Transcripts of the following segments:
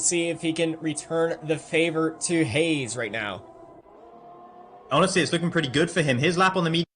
see if he can return the favor to Hayes right now. Honestly, it's looking pretty good for him. His lap on the medium.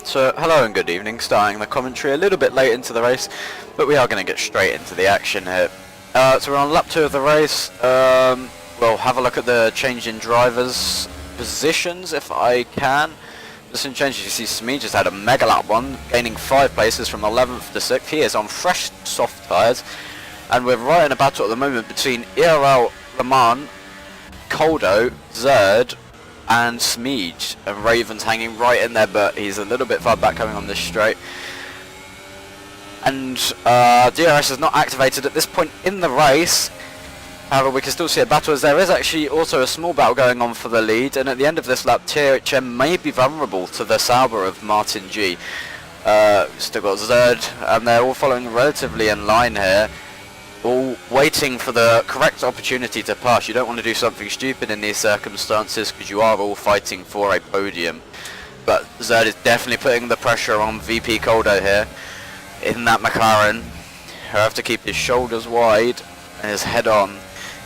So, hello and good evening, starting the commentary a little bit late into the race, but we are going to get straight into the action here. So we're on lap 2 of the race. We'll have a look at the change in drivers' positions if I can. Position changes, you see Smee just had a mega lap 1, gaining 5 places from 11th to 6th. He is on fresh soft tyres, and we're right in a battle at the moment between AOR Le Mans, Coldo, Zerd, and Smeej, and Raven's hanging right in there, but he's a little bit far back coming on this straight. And DRS is not activated at this point in the race. However, we can still see a battle, as there is actually also a small battle going on for the lead, and at the end of this lap, THM may be vulnerable to the Sauber of Martin G. Still got Zerd, and they're all following relatively in line here, all waiting for the correct opportunity to pass. You don't want to do something stupid in these circumstances, because you are all fighting for a podium. But Zerd is definitely putting the pressure on VP Coldo here in that McLaren. He'll have to keep his shoulders wide and his head on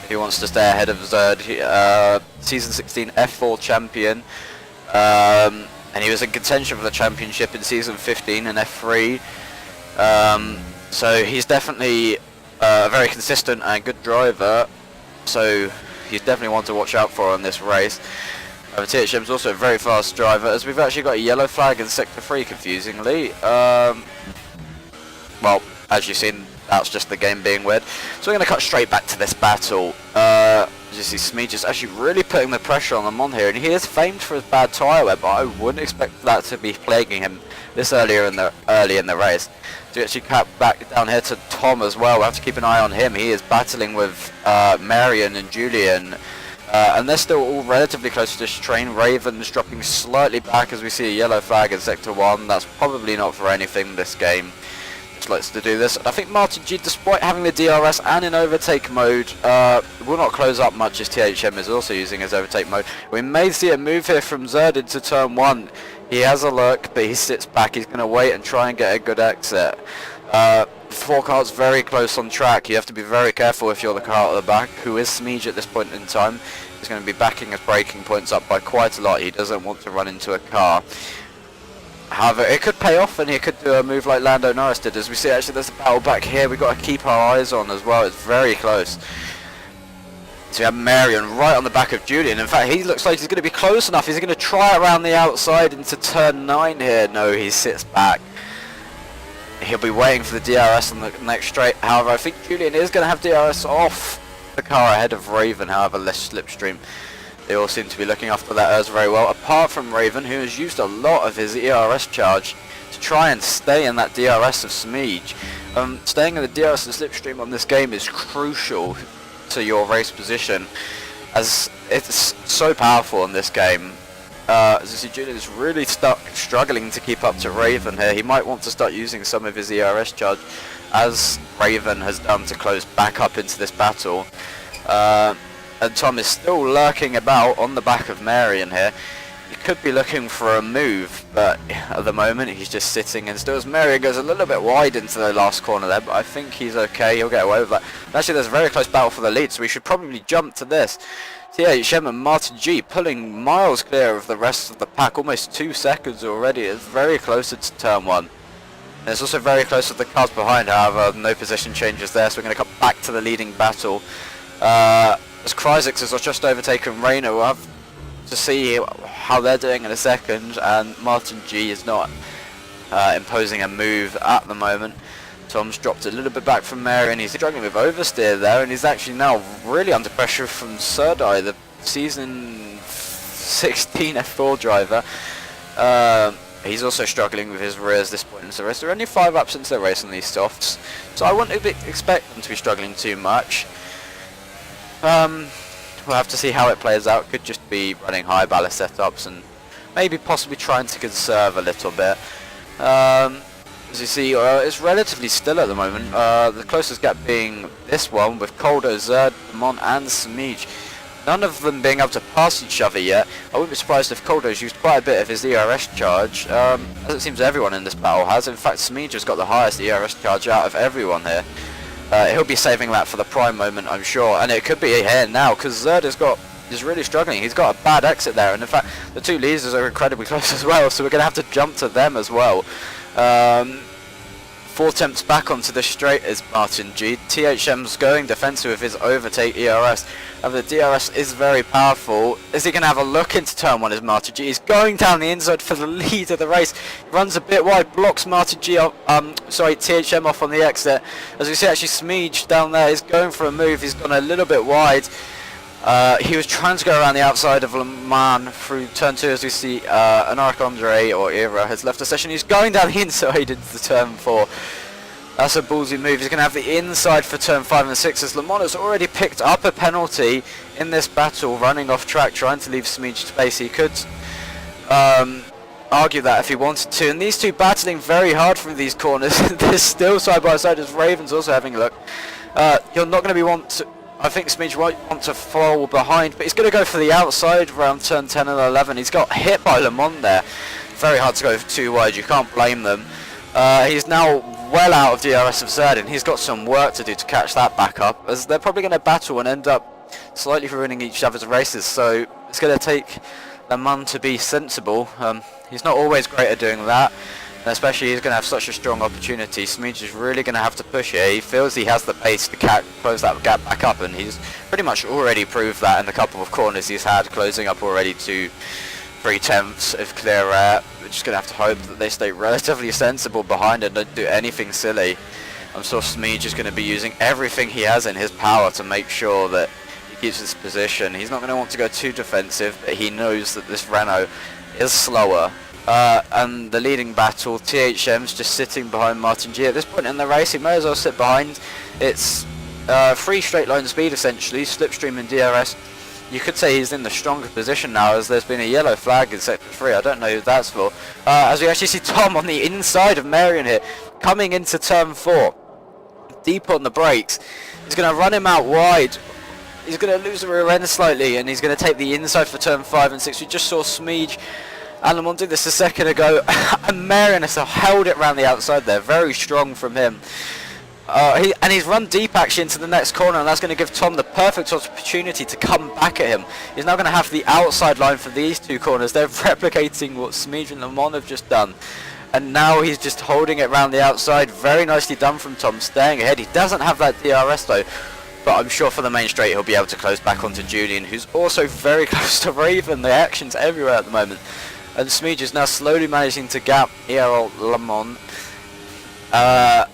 if he wants to stay ahead of Zerd. Season 16 F4 champion, and he was in contention for the championship in season 15 and F3. So he's definitely a very consistent and good driver, so he's definitely one to watch out for on this race. THM's also a very fast driver, as we've actually got a yellow flag in sector 3, confusingly. Well, as you've seen, that's just the game being weird. So we're going to cut straight back to this battle. As you see, Smee is actually really putting the pressure on him here, and he is famed for his bad tyre wear, but I wouldn't expect that to be plaguing him this early in the race. So we actually cut back down here to Tom as well. We'll have to keep an eye on him. He is battling with Marion and Julian, and they're still all relatively close to this train. Raven's dropping slightly back as we see a yellow flag in sector 1. That's probably not for anything this game. Likes to do this. I think Martin G, despite having the DRS and in overtake mode, will not close up much, as THM is also using his overtake mode. We may see a move here from Zerd into turn 1. He has a look, but he sits back. He's going to wait and try and get a good exit. 4 cars very close on track. You have to be very careful if you're the car at the back, who is Smeej at this point in time. He's going to be backing his braking points up by quite a lot. He doesn't want to run into a car. However, it could pay off, and he could do a move like Lando Norris did. As we see, actually, there's a battle back here we've got to keep our eyes on as well. It's very close. So we have Marion right on the back of Julian. In fact, he looks like he's going to be close enough. He's going to try around the outside into turn 9 here. No, he sits back. He'll be waiting for the DRS on the next straight. However, I think Julian is going to have DRS off the car ahead of Raven, however, less slipstream. They all seem to be looking after that ERS very well, apart from Raven, who has used a lot of his ERS charge to try and stay in that DRS of Smeej. Staying in the DRS and slipstream on this game is crucial to your race position, as it's so powerful in this game. As you see, Julian is really struggling to keep up to Raven here. He might want to start using some of his ERS charge, as Raven has done, to close back up into this battle. And Tom is still lurking about on the back of Marion here. He could be looking for a move, but at the moment he's just sitting and still, as Marion goes a little bit wide into the last corner there, but I think he's okay. He'll get away with that. And actually, there's a very close battle for the lead, so we should probably jump to this. THM and Martin G pulling miles clear of the rest of the pack, almost 2 seconds already. It's very close to turn 1. And it's also very close to the cars behind, however, no position changes there, so we're going to come back to the leading battle. As Cryzix has just overtaken Rayner, we'll have to see how they're doing in a second, and Martin G is not imposing a move at the moment. Tom's dropped a little bit back from Mary, and he's struggling with oversteer there, and he's actually now really under pressure from Serdai, the season 16 F4 driver. He's also struggling with his rears this point in the race. There are only 5 laps into the race on these softs, so I wouldn't expect them to be struggling too much. We'll have to see how it plays out. Could just be running high ballast setups and maybe possibly trying to conserve a little bit. As you see, it's relatively still at the moment. The closest gap being this one with Coldo, Zerd, Mon and Smeej. None of them being able to pass each other yet. I wouldn't be surprised if Coldo's used quite a bit of his ERS charge, as it seems everyone in this battle has. In fact, Smeej has got the highest ERS charge out of everyone here. He'll be saving that for the prime moment, I'm sure, and it could be here now, because Zerd has got is really struggling. He's got a bad exit there, and in fact the two leaders are incredibly close as well, so we're going to have to jump to them as well. 4 attempts back onto the straight is Martin G. THM's going defensive with his overtake ERS. However, the DRS is very powerful. Is he going to have a look into turn 1 as Martin G? He's going down the inside for the lead of the race. He runs a bit wide, blocks Martin G off, THM off on the exit. As we see, actually Smeege down there is going for a move. He's gone a little bit wide. He was trying to go around the outside of Le Mans through turn 2, as we see Anarch Andre or Era has left the session. He's going down the inside into turn 4. That's a ballsy move. He's going to have the inside for turn 5 and 6 as Le Mans has already picked up a penalty in this battle, running off track, trying to leave Smeege space. He could argue that if he wanted to. And these two battling very hard through these corners. They're still side by side as Raven's also having a look. You're not going to I think Smeege might want to fall behind, but he's going to go for the outside around turn 10 and 11. He's got hit by Le Mans there. Very hard to go too wide, you can't blame them. He's now well out of DRS of Zed, and he's got some work to do to catch that back up, as they're probably going to battle and end up slightly ruining each other's races. So it's going to take Le Mans to be sensible. He's not always great at doing that. And especially he's going to have such a strong opportunity. Smeege is really going to have to push here. He feels he has the pace to close that gap back up, and he's pretty much already proved that in the couple of corners he's had, closing up already to 3/10 of clear air. We're just going to have to hope that they stay relatively sensible behind and don't do anything silly. I'm sure Smeege is going to be using everything he has in his power to make sure that he keeps his position. He's not going to want to go too defensive, but he knows that this Renault is slower. And the leading battle, THM's just sitting behind Martin G. At this point in the race, he may as well sit behind. It's 3 straight line speed essentially, slipstream and DRS. You could say he's in the stronger position now, as there's been a yellow flag in sector 3. I don't know who that's for. As we actually see Tom on the inside of Marion here, coming into turn 4, deep on the brakes. He's going to run him out wide. He's going to lose the rear end slightly, and he's going to take the inside for turn 5 and 6. We just saw Smeege and Le Mans did this a second ago, and Marion has held it around the outside there. Very strong from him. And he's run deep actually into the next corner, and that's going to give Tom the perfect opportunity to come back at him. He's now going to have the outside line for these 2 corners. They're replicating what Smeege and Le Mans have just done. And now he's just holding it around the outside. Very nicely done from Tom, staying ahead. He doesn't have that DRS though, but I'm sure for the main straight he'll be able to close back onto Julian, who's also very close to Raven. The action's everywhere at the moment. And Smeege is now slowly managing to gap AOR Le Mans.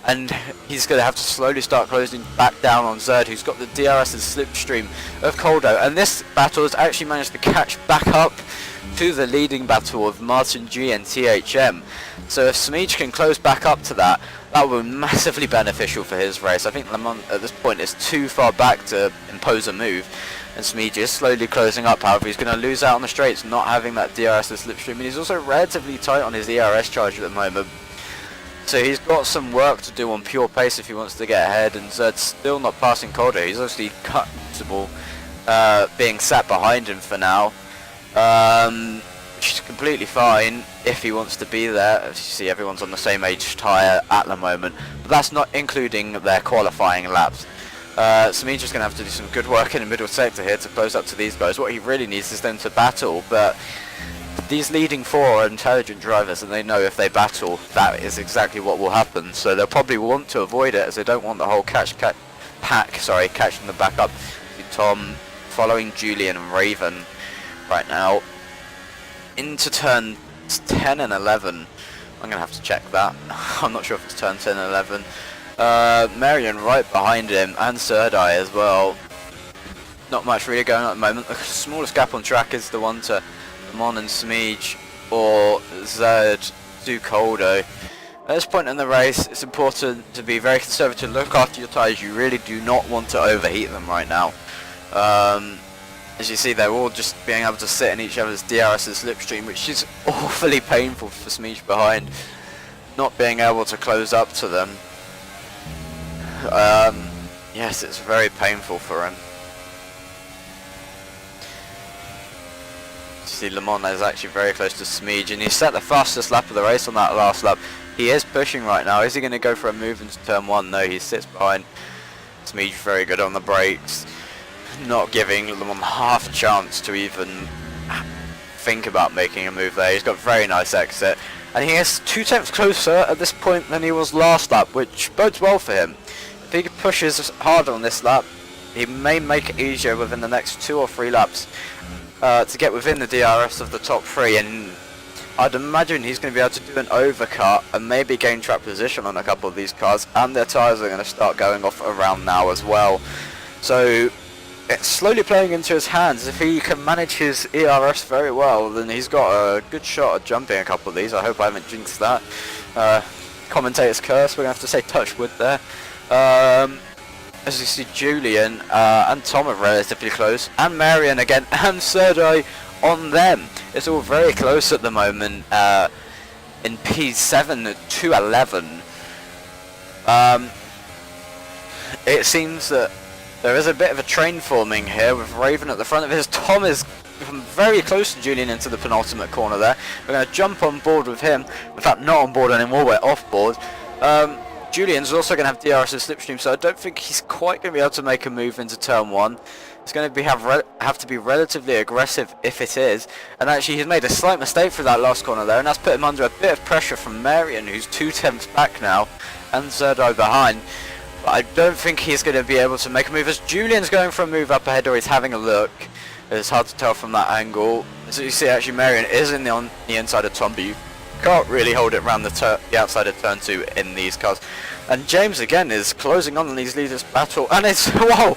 And he's going to have to slowly start closing back down on Zerd, who's got the DRS and slipstream of Coldo. And this battle has actually managed to catch back up to the leading battle of Martin G and THM. So if Smeege can close back up to that, that will be massively beneficial for his race. I think Le Mans at this point is too far back to impose a move. And Smeege is slowly closing up. However, he's going to lose out on the straights, not having that DRS and slipstream. And he's also relatively tight on his ERS charge at the moment. So he's got some work to do on pure pace if he wants to get ahead. And Zerd's still not passing Calder. He's obviously comfortable being sat behind him for now. Which is completely fine if he wants to be there. As you see, everyone's on the same age tyre at the moment. But that's not including their qualifying laps. Smeege is going to have to do some good work in the middle sector here to close up to these guys. What he really needs is them to battle, but these leading 4 are intelligent drivers, and they know if they battle, that is exactly what will happen. So they'll probably want to avoid it, as they don't want the whole catching the back up. Tom following Julian and Raven right now into turn 10 and 11. I'm going to have to check that. I'm not sure if it's turn 10 and 11. Marion right behind him, and Serdai as well. Not much really going on at the moment. The smallest gap on track is the one to Le Mans and Smeege, or Zed to Coldo. At this point in the race, it's important to be very conservative. Look after your tyres. You really do not want to overheat them right now. As you see, they're all just being able to sit in each other's DRS and slipstream, which is awfully painful for Smeege behind, not being able to close up to them. Yes, it's very painful for him. See, Le Mans is actually very close to Smeege, and he set the fastest lap of the race on that last lap. He is pushing right now. Is he going to go for a move into turn 1? No, he sits behind Smeege, very good on the brakes. not giving Le Mans half a chance to even think about making a move there. He's got a very nice exit, and he is 2/10 closer at this point than he was last lap, which bodes well for him. If he pushes harder on this lap, he may make it easier within the next 2 or 3 laps to get within the DRS of the top 3, and I'd imagine he's going to be able to do an overcut and maybe gain track position on a couple of these cars, and their tyres are going to start going off around now as well. So it's slowly playing into his hands. If he can manage his ERS very well, then he's got a good shot at jumping a couple of these. I hope I haven't jinxed that. Commentator's curse, we're going to have to say touch wood there. As you see, Julian and Tom are relatively close, and Marion again, and Sergei on them. It's all very close at the moment in P7 to 11. It seems that there is a bit of a train forming here with Raven at the front of his. Tom is very close to Julian into the penultimate corner there. We're going to jump on board with him. In fact, not on board anymore, we're off board. Julian's also going to have DRS and slipstream, so I don't think he's quite going to be able to make a move into turn 1. It's going to have to be relatively aggressive if it is, and actually he's made a slight mistake for that last corner there, and that's put him under a bit of pressure from Marion, who's 2/10 back now, and Zerdo behind. But I don't think he's going to be able to make a move, as Julian's going for a move up ahead, or he's having a look. It's hard to tell from that angle. As you see, actually Marion is on the inside of Tom, but you can't really hold it around the outside of turn 2 in these cars. And James again is closing on these leaders battle, and it's whoa,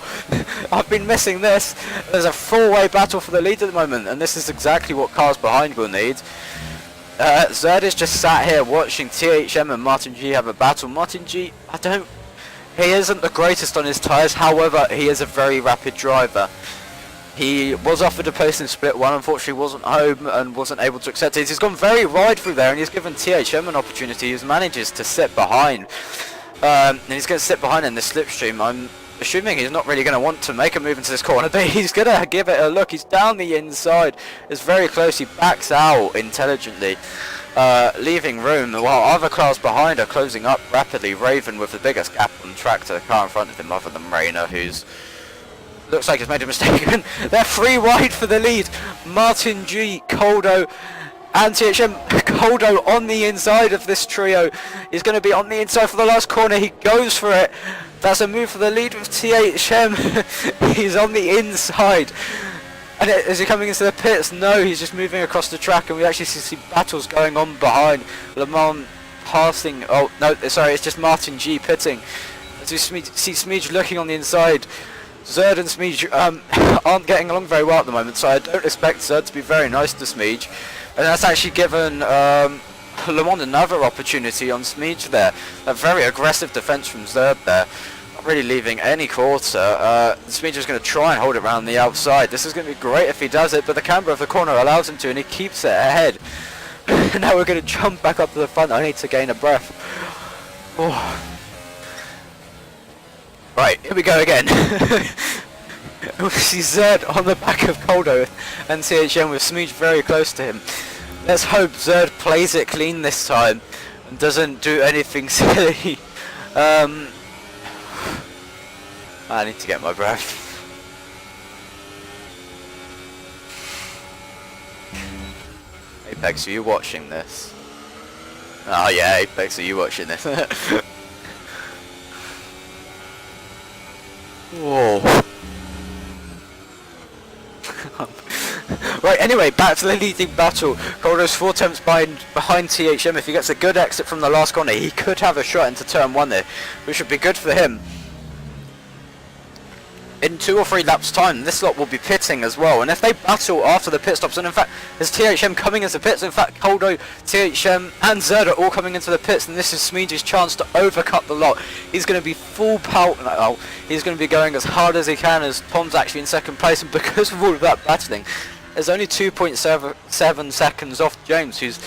I've been missing this. There's a 4-way battle for the lead at the moment, and this is exactly what cars behind will need. Zerd is just sat here watching THM and Martin G have a battle. Martin G, he isn't the greatest on his tyres, however he is a very rapid driver. He was offered a place in split 1, unfortunately wasn't home and wasn't able to accept it. He's gone very wide through there, and he's given THM an opportunity. He manages to sit behind. And he's going to sit behind in the slipstream. I'm assuming he's not really going to want to make a move into this corner, but he's going to give it a look. He's down the inside. It's very close. He backs out intelligently, leaving room, while other cars behind are closing up rapidly. Raven with the biggest gap on track to the car in front of him, other than Rayner, who's looks like he's made a mistake. They're 3 wide for the lead. Martin G, Coldo, and THM. Coldo on the inside of this trio. He's going to be on the inside for the last corner. He goes for it. That's a move for the lead with THM. He's on the inside. And is he coming into the pits? No, he's just moving across the track, and we actually see battles going on behind. Le Mans passing. Oh, no, sorry, it's just Martin G pitting. As we see Smeege looking on the inside. Zerd and Smeege aren't getting along very well at the moment, so I don't expect Zerd to be very nice to Smeege. And that's actually given Le Mans another opportunity on Smeege there. A very aggressive defence from Zerd there. Not really leaving any quarter. Smeege is going to try and hold it around the outside. This is going to be great if he does it, but the camber of the corner allows him to, and he keeps it ahead. Now we're going to jump back up to the front. I need to gain a breath. Oh. Right, here we go again. We see Zerd on the back of Coldo and THM with Smeege very close to him. Let's hope Zerd plays it clean this time and doesn't do anything silly. I need to get my breath. Apex, are you watching this? Oh yeah, Apex, are you watching this? Whoa. Right, anyway, back to the leading battle. Coldo's 4 attempts behind THM. If he gets a good exit from the last corner, he could have a shot into turn 1 there, which would be good for him. In 2 or 3 laps time, this lot will be pitting as well, and if they battle after the pit stops, and in fact, there's THM coming into the pits, in fact, Coldo, THM and Zerd are all coming into the pits, and this is Smeege's chance to overcut the lot. He's going to be full power, he's going to be going as hard as he can, as Tom's actually in second place, and because of all of that battling, there's only 2.7 seconds off James, who's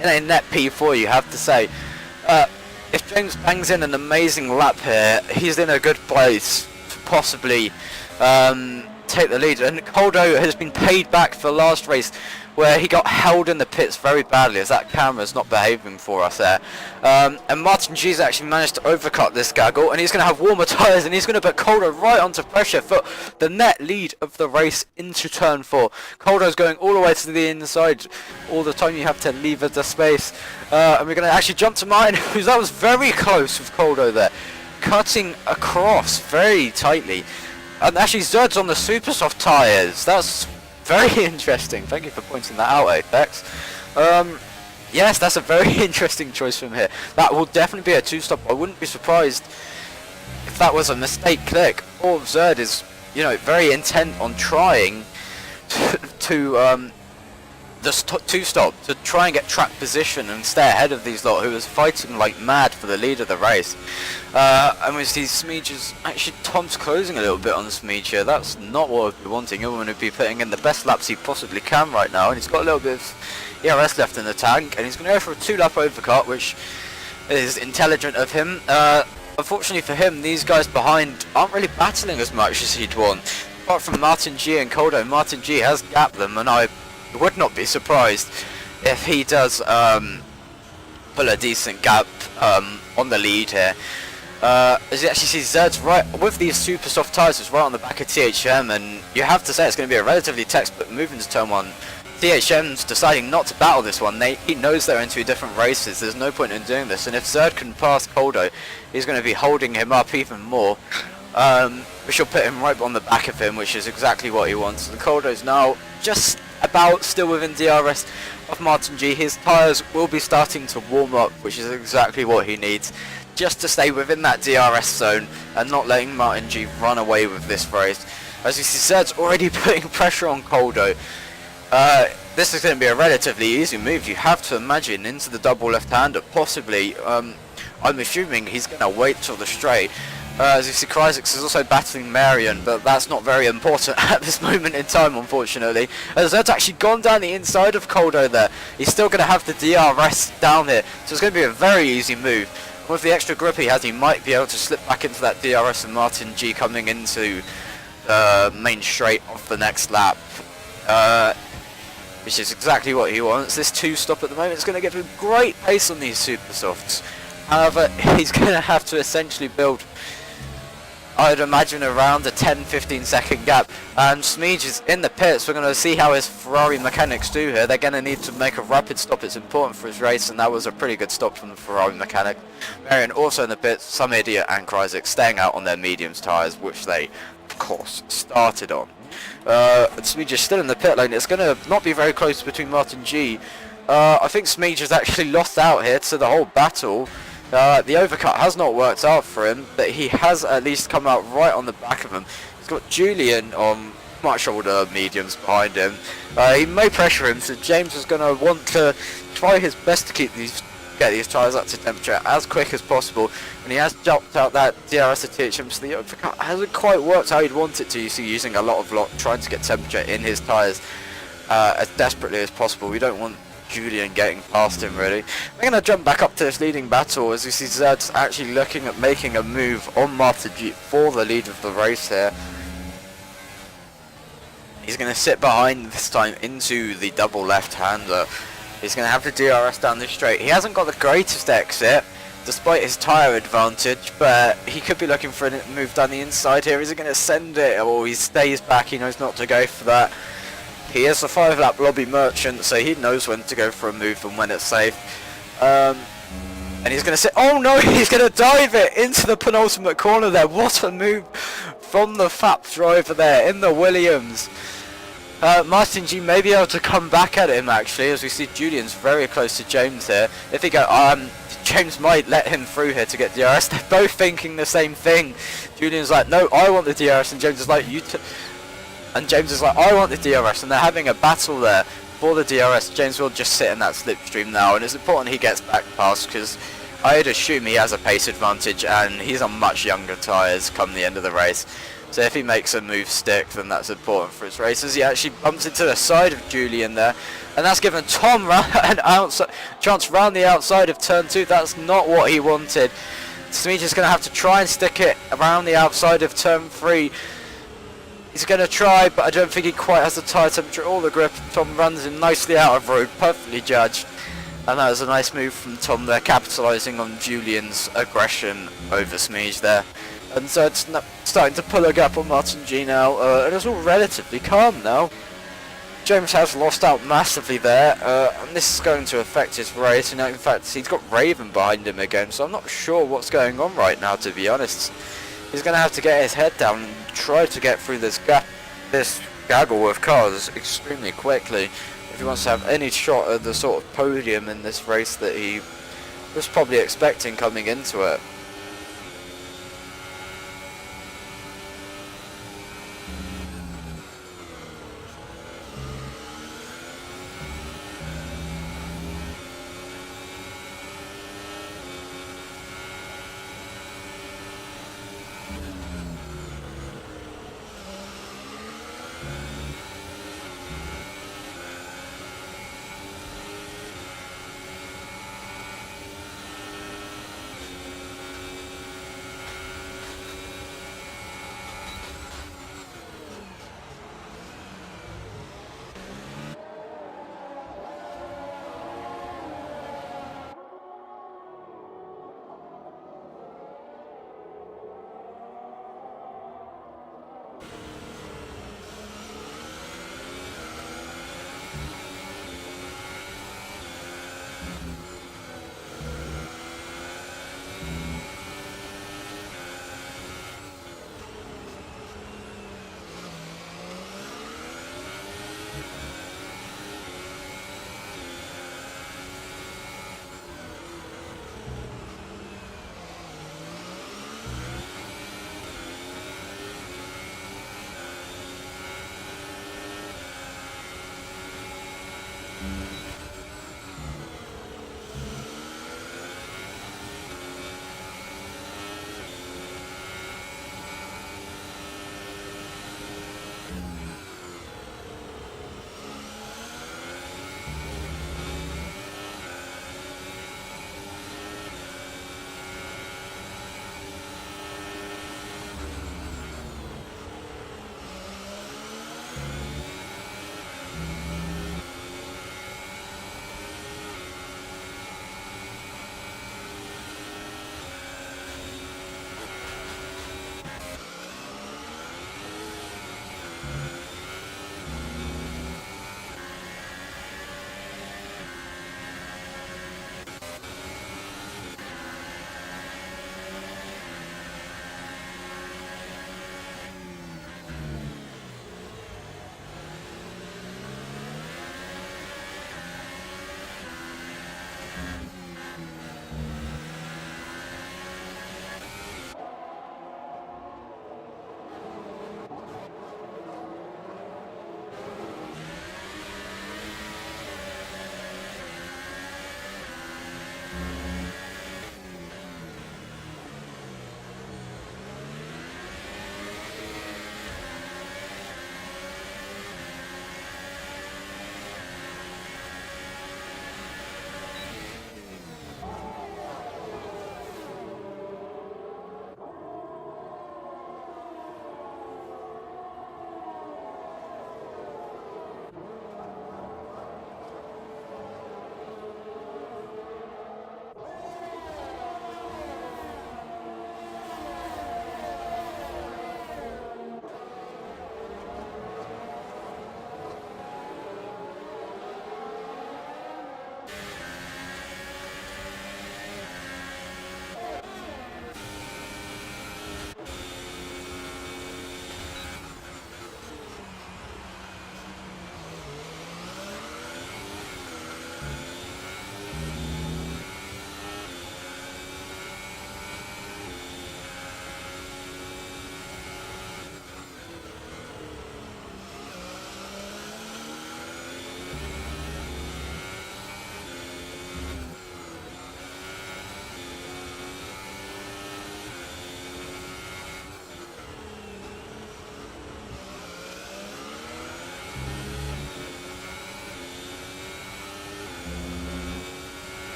in a net P4, you have to say. If James bangs in an amazing lap here, he's in a good place to possibly take the lead, and Coldo has been paid back for the last race where he got held in the pits very badly, as that camera's not behaving for us there. And Martin G's actually managed to overcut this gaggle, and he's going to have warmer tyres, and he's going to put Coldo right onto pressure for the net lead of the race into turn 4. Coldo's going all the way to the inside all the time. You have to leave the space, and we're going to actually jump to Martin, who's that was very close with Coldo there, cutting across very tightly. And actually Zerd's on the super soft tyres. That's very interesting. Thank you for pointing that out, Apex. Yes, that's a very interesting choice from here. That will definitely be a 2-stop. I wouldn't be surprised if that was a mistake click. Or Zerd is, you know, very intent on trying to the 2-stop to try and get track position and stay ahead of these lot who was fighting like mad for the lead of the race. And we see Smeege's actually, Tom's closing a little bit on Smeege here. That's not what I'd be wanting. You want to be putting in the best laps he possibly can right now, and he's got a little bit of ERS left in the tank, and he's going to go for a 2-lap overcut, which is intelligent of him. Unfortunately for him, these guys behind aren't really battling as much as he'd want. Apart from Martin G and Coldo, Martin G has gapped them, and I would not be surprised if he does pull a decent gap on the lead here. As you actually see, Zerd's right with these super soft tyres, is right on the back of THM, and you have to say it's going to be a relatively textbook move into turn 1. THM's deciding not to battle this one. He knows they're in 2 different races. There's no point in doing this, and if Zerd can pass Coldo, he's going to be holding him up even more, which will put him right on the back of him, which is exactly what he wants. And Coldo's now just about still within DRS of Martin G. His tyres will be starting to warm up, which is exactly what he needs, just to stay within that DRS zone and not letting Martin G run away with this race. As you see, Zerd's already putting pressure on Coldo. This is going to be a relatively easy move, you have to imagine, into the double left-hander, possibly. I'm assuming he's going to wait till the straight. As you see, Cryzix is also battling Marion, but that's not very important at this moment in time, unfortunately. As Zerd's actually gone down the inside of Coldo there. He's still going to have the DRS down here, so it's going to be a very easy move. With the extra grip he has, he might be able to slip back into that DRS, and Martin G coming into the main straight of the next lap. Which is exactly what he wants. This 2-stop at the moment is going to give him great pace on these super softs. However, he's going to have to essentially build, I'd imagine, around a 10-15 second gap. And Smeege is in the pits. We're going to see how his Ferrari mechanics do here. They're going to need to make a rapid stop. It's important for his race, and that was a pretty good stop from the Ferrari mechanic. Marion also in the pits. Some idiot and Cryzix staying out on their mediums tyres, which they, of course, started on. Smeege is still in the pit lane. It's going to not be very close between Martin G. I think Smeege has actually lost out here to the whole battle. The overcut has not worked out for him, but he has at least come out right on the back of him. He's got Julian on much older mediums behind him. He may pressure him, so James is going to want to try his best to get these tyres up to temperature as quick as possible. And he has jumped out that DRS at THM, so the overcut hasn't quite worked how he'd want it to. You see, using a lot of lock, trying to get temperature in his tyres as desperately as possible. We don't want Julian getting past him, really. We're going to jump back up to this leading battle as we see Zerd's actually looking at making a move on Martin G for the lead of the race here. He's going to sit behind this time into the double left-hander. He's going to have the DRS down the straight. He hasn't got the greatest exit, despite his tyre advantage, but he could be looking for a move down the inside here. Is he going to send it, or he stays back? He knows not to go for that. He is a 5-lap lobby merchant, so he knows when to go for a move and when it's safe. And he's going to say, oh no, he's going to dive it into the penultimate corner there. What a move from the FAP driver there in the Williams. Martin G may be able to come back at him, actually, as we see Julian's very close to James here. If he go, James might let him through here to get DRS. They're both thinking the same thing. Julian's like, no, I want the DRS, and James is like, and James is like, I want the DRS, and they're having a battle there for the DRS. James will just sit in that slipstream now, and it's important he gets back past, because I'd assume he has a pace advantage, and he's on much younger tyres come the end of the race. So if he makes a move stick, then that's important for his race, as he actually bumps into the side of Julian there. And that's given Tom an chance round the outside of turn 2. That's not what he wanted. Smeege is going to have to try and stick it around the outside of turn 3. He's going to try, but I don't think he quite has the tire temperature or the grip. Tom runs him nicely out of road, perfectly judged. And that was a nice move from Tom there, capitalising on Julian's aggression over Smeege there. And so it's starting to pull a gap on Martin G now, and it's all relatively calm now. James has lost out massively there, and this is going to affect his race. In fact, he's got Raven behind him again, so I'm not sure what's going on right now, to be honest. He's going to have to get his head down and try to get through this gap, this gaggle of cars extremely quickly if he wants to have any shot at the sort of podium in this race that he was probably expecting coming into it.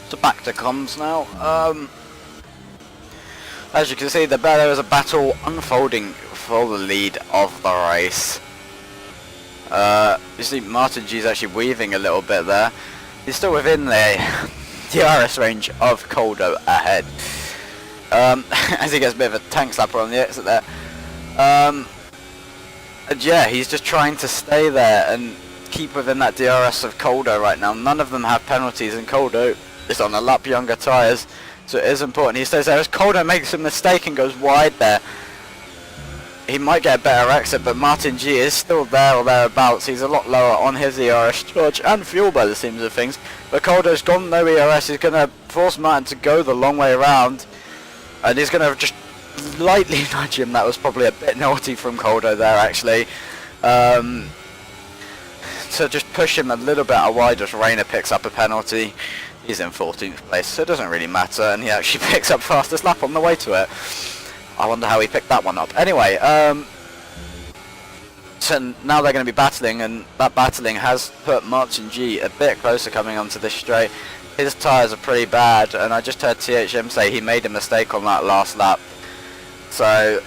So back to comms now. As you can see, there is a battle unfolding for the lead of the race. You see Martin G is actually weaving a little bit there. He's still within the DRS range of Coldo ahead. As he gets a bit of a tank slapper on the exit there. And yeah, he's just trying to stay there and keep within that DRS of Coldo right now. None of them have penalties, and Coldo is on a lap younger tyres, so it is important he stays there. As Coldo makes a mistake and goes wide there, he might get a better exit, but Martin G is still there or thereabouts. He's a lot lower on his ERS charge and fuel by the seams of things, but Coldo's gone no ERS. He's going to force Martin to go the long way around, and he's going to just lightly nudge him. That was probably a bit naughty from Coldo there, actually. So just push him a little bit wide as Rayner picks up a penalty. He's in 14th place, so it doesn't really matter, and he actually picks up fastest lap on the way to it. I wonder how he picked that one up. Anyway, so now they're going to be battling, and that battling has put Martin G a bit closer coming onto this straight. His tyres are pretty bad, and I just heard THM say he made a mistake on that last lap. So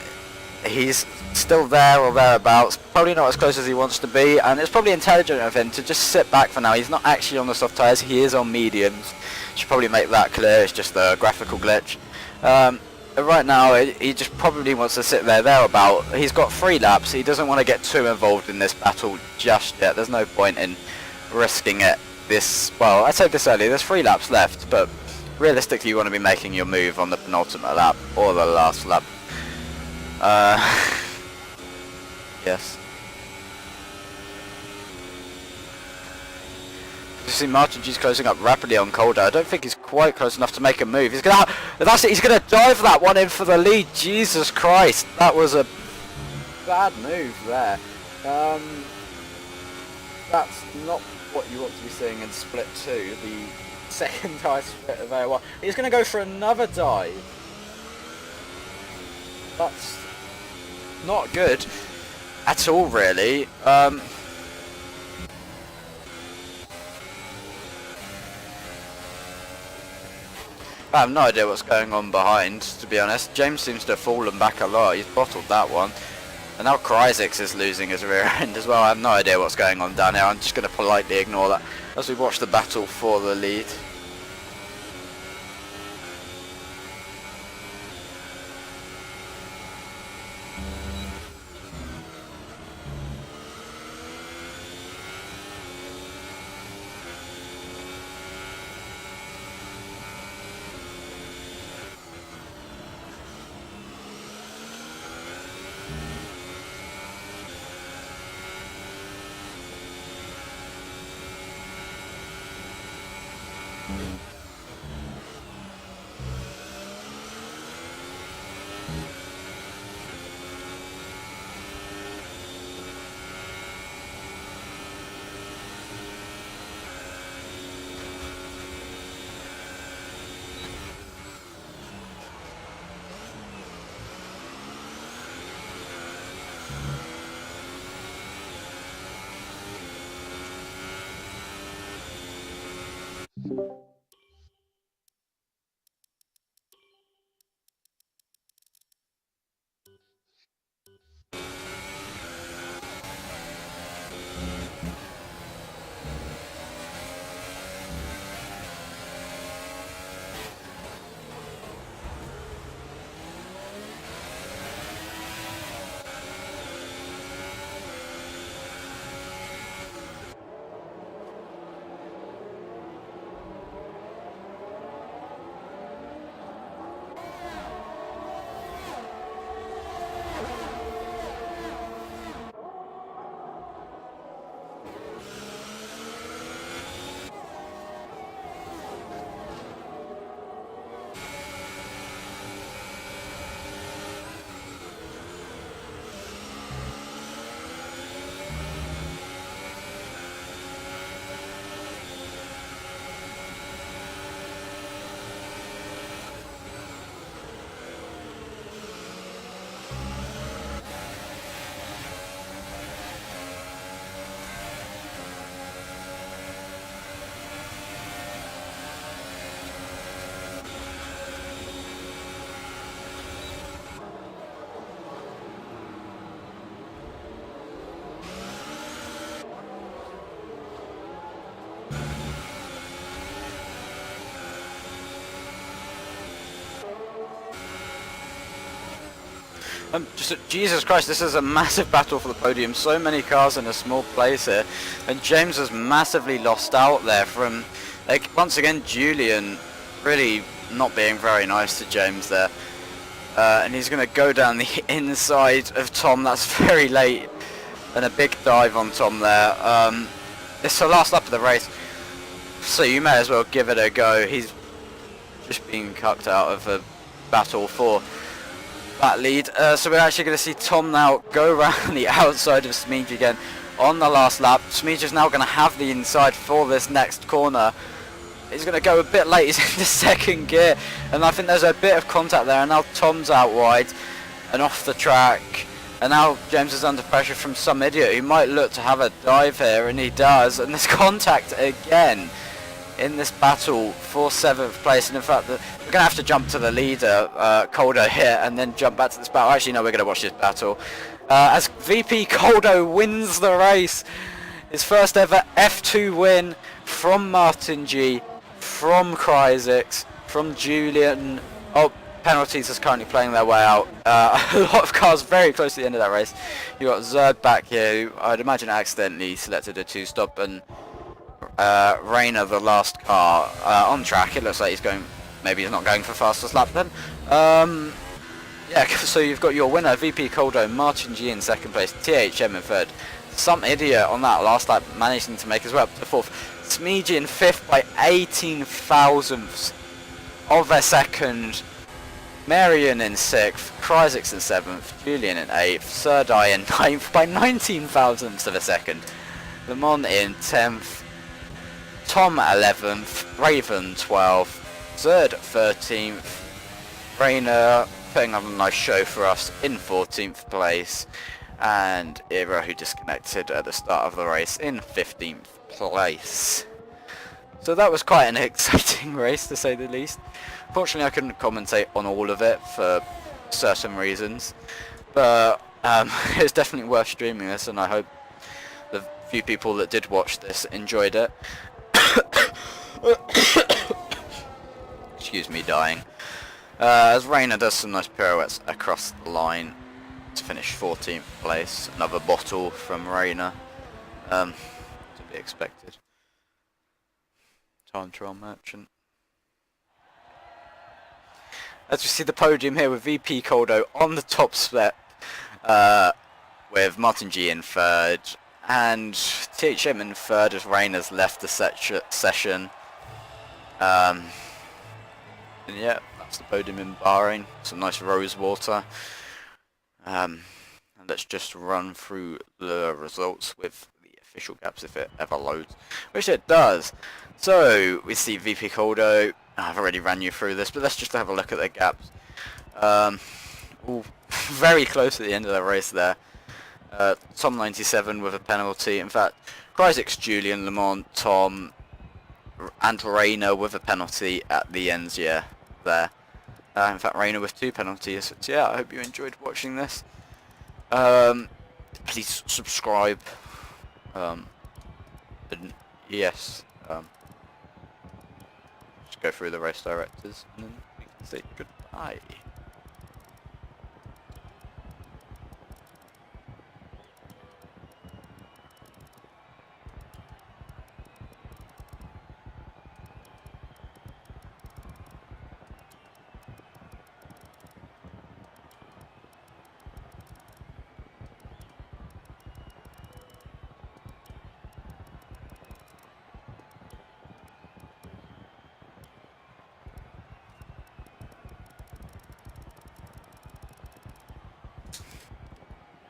he's still there or thereabouts, probably not as close as he wants to be, and it's probably intelligent of him to just sit back for now. He's not actually on the soft tyres, he is on mediums. Should probably make that clear, it's just a graphical glitch. Right now he just probably wants to sit there thereabout. He's got 3 laps, he doesn't want to get too involved in this battle just yet. There's no point in risking it this, well, I said this earlier, there's 3 laps left, but realistically you want to be making your move on the penultimate lap or the last lap. Yes. You see Martin G's closing up rapidly on Coldo. I don't think he's quite close enough to make a move. He's gonna, that's it, he's gonna dive that one in for the lead. Jesus Christ, that was a bad move there. That's not what you want to be seeing in split 2, the second dive split of AOR. He's gonna go for another dive. That's not good at all, really. I have no idea what's going on behind, to be honest. James seems to have fallen back a lot. He's bottled that one. And now Cryzix is losing his rear end as well. I have no idea what's going on down here. I'm just going to politely ignore that as we watch the battle for the lead. Jesus Christ, this is a massive battle for the podium. So many cars in a small place here, and James has massively lost out there from, like, once again, Julian really not being very nice to James there. And he's going to go down the inside of Tom. That's very late, and a big dive on Tom there. It's the last lap of the race, so you may as well give it a go. He's just being cucked out of a battle for that lead. So we're actually going to see Tom now go around the outside of Smeej again on the last lap. Smeej is now going to have the inside for this next corner. He's going to go a bit late. He's in the second gear, and I think there's a bit of contact there, and now Tom's out wide and off the track, and now James is under pressure from some idiot who might look to have a dive here, and he does, and there's contact again in this battle for 7th place. And in fact, we're going to have to jump to the leader, Coldo, here, and then jump back to this battle. Actually, no, we're going to watch this battle as VP Coldo wins the race. His first ever F2 win from Martin G, from Cryzix, from Julian. Oh, penalties is currently playing their way out. A lot of cars very close to the end of that race. You got Zerd back here, who I'd imagine accidentally selected a 2-stop, and Rayner, the last car on track. It looks like he's going, maybe he's not going for fastest lap then. Yeah, so you've got your winner, VP Coldo, Martin G in second place, THM in third. Some idiot on that last lap managing to make his way up to fourth. Smeej in fifth by 18 thousandths of a second. Marion in sixth, Cryzix in seventh, Julian in eighth, Serdai in ninth by 19 thousandths of a second. Lemon in 10th, Tom 11th, Raven 12th, Zerd 13th, Rayner putting on a nice show for us in 14th place, and Ira, who disconnected at the start of the race, in 15th place. So that was quite an exciting race, to say the least. Fortunately, I couldn't commentate on all of it for certain reasons, but it's definitely worth streaming this, and I hope the few people that did watch this enjoyed it. Excuse me, dying. As Rayner does some nice pirouettes across the line to finish 14th place. Another bottle from Rayner, to be expected. Time trial merchant. As we see the podium here with VP Coldo on the top step, with Martin G in third, and THM in third as Rayner's left the session. And yeah, that's the podium in Bahrain. Some nice rose water. And let's just run through the results with the official gaps if it ever loads, which it does. So we see VP Coldo. I've already ran you through this, but let's just have a look at the gaps. All very close at the end of the race there. Tom 97 with a penalty. In fact, Cryzix, Julian, Lemont, Tom, and Rayner with a penalty at the ends, yeah, there. In fact, Rayner with 2 penalties. So yeah, I hope you enjoyed watching this. Please subscribe. And yes, just go through the race directors, and then we can say goodbye.